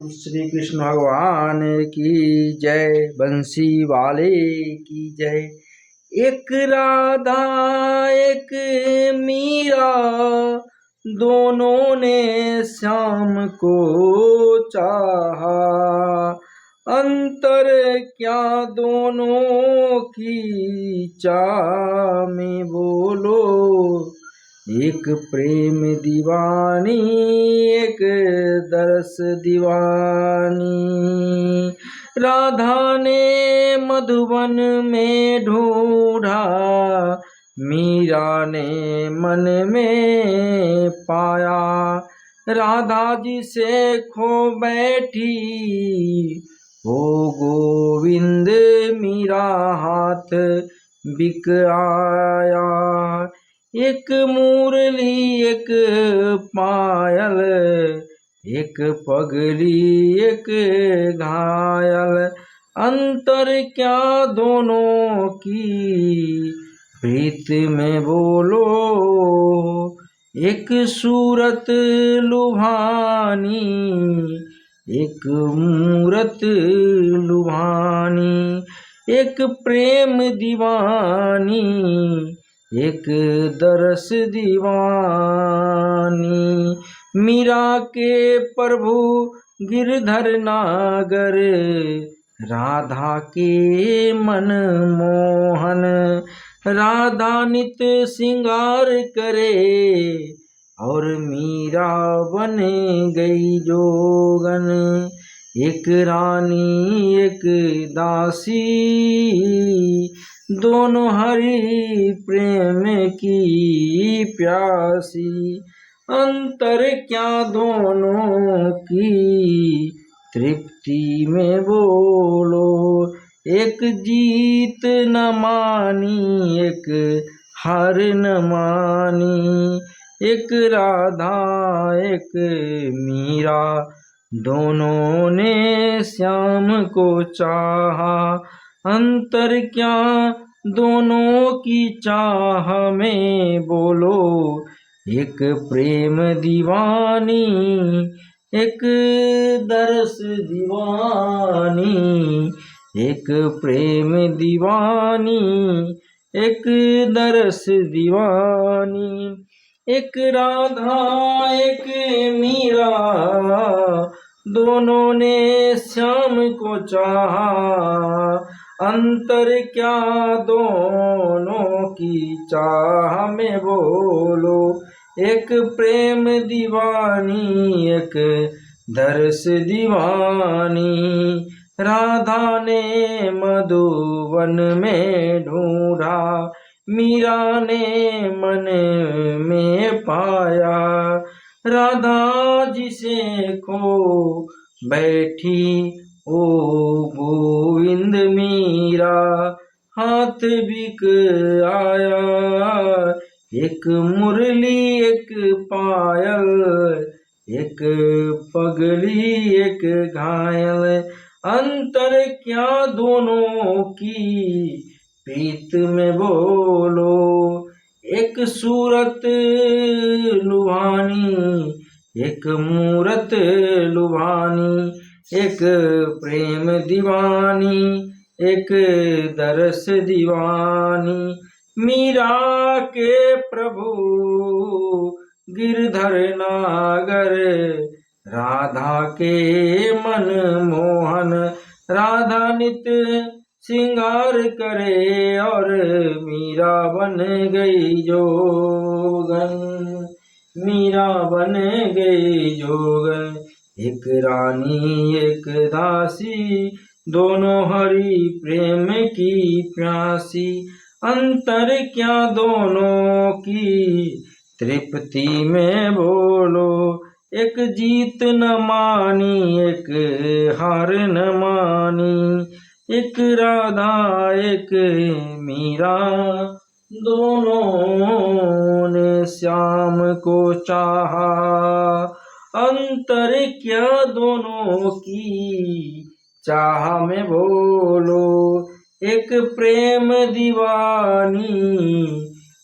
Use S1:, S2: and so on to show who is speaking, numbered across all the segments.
S1: श्री कृष्ण भगवान की जय, बंसी वाले की जय। एक राधा एक मीरा, दोनों ने श्याम को चाहा। अंतर क्या दोनों की चाह में बोलो। एक प्रेम दीवानी एक दरस दीवानी। राधा ने मधुबन में ढूंढा, मीरा ने मन में पाया। राधा जी से खो बैठी, ओ गोविंद मीरा हाथ बिक आया। एक मुरली एक पायल, एक पगली एक घायल। अंतर क्या दोनों की प्रीत में बोलो। एक सूरत लुभानी एक मूरत लुभानी। एक प्रेम दीवानी एक दरस दीवानी। मीरा के प्रभु गिरधर नागर, राधा के मन मोहन। राधा नित श्रृंगार करे, और मीरा बन गई जोगन। एक रानी एक दासी, दोनों हरि प्रेम की प्यासी। अंतर क्या दोनों की तृप्ति में बोलो। एक जीत न मानी एक हार न मानी। एक राधा एक मीरा, दोनों ने श्याम को चाहा। अंतर क्या दोनों की चाह में बोलो। एक प्रेम दीवानी एक दरस दीवानी। एक प्रेम दीवानी एक दरस दीवानी। एक राधा एक मीरा, दोनों ने श्याम को चाहा। अंतर क्या दोनों की चाह में बोलो। एक प्रेम दीवानी एक दरस दीवानी। राधा ने मधुवन में ढूंढा, मीरा ने मन में पाया। राधा जिसे खो बैठी, ओ गोविंद मीरा हाथ बिक आया। एक मुरली एक पायल, एक पगली एक घायल। अंतर क्या दोनों की प्रीत में बोलो। एक सूरत लुभानी एक मूरत लुभानी। एक प्रेम दीवानी एक दरस दीवानी। मीरा के प्रभु गिरधर नागर, राधा के मन मोहन। राधा नित श्रृंगार करे, और मीरा बन गई जोगन। मीरा बन गई जोगन। एक रानी एक दासी, दोनों हरि प्रेम की प्यासी। अंतर क्या दोनों की तृप्ति में बोलो। एक जीत न मानी एक हार न मानी। एक राधा एक मीरा, दोनों ने श्याम को चाहा। अंतर क्या दोनों की चाह में बोलो। एक प्रेम दीवानी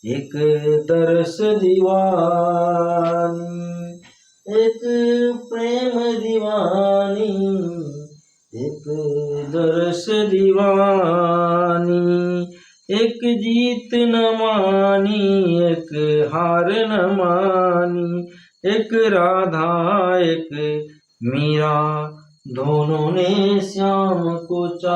S1: एक दरस दीवानी। एक प्रेम दीवानी, एक दर्श दीवानी। एक जीत न मानी, एक हार न मानी। एक राधा एक मीरा, दोनों ने श्याम को चाहा।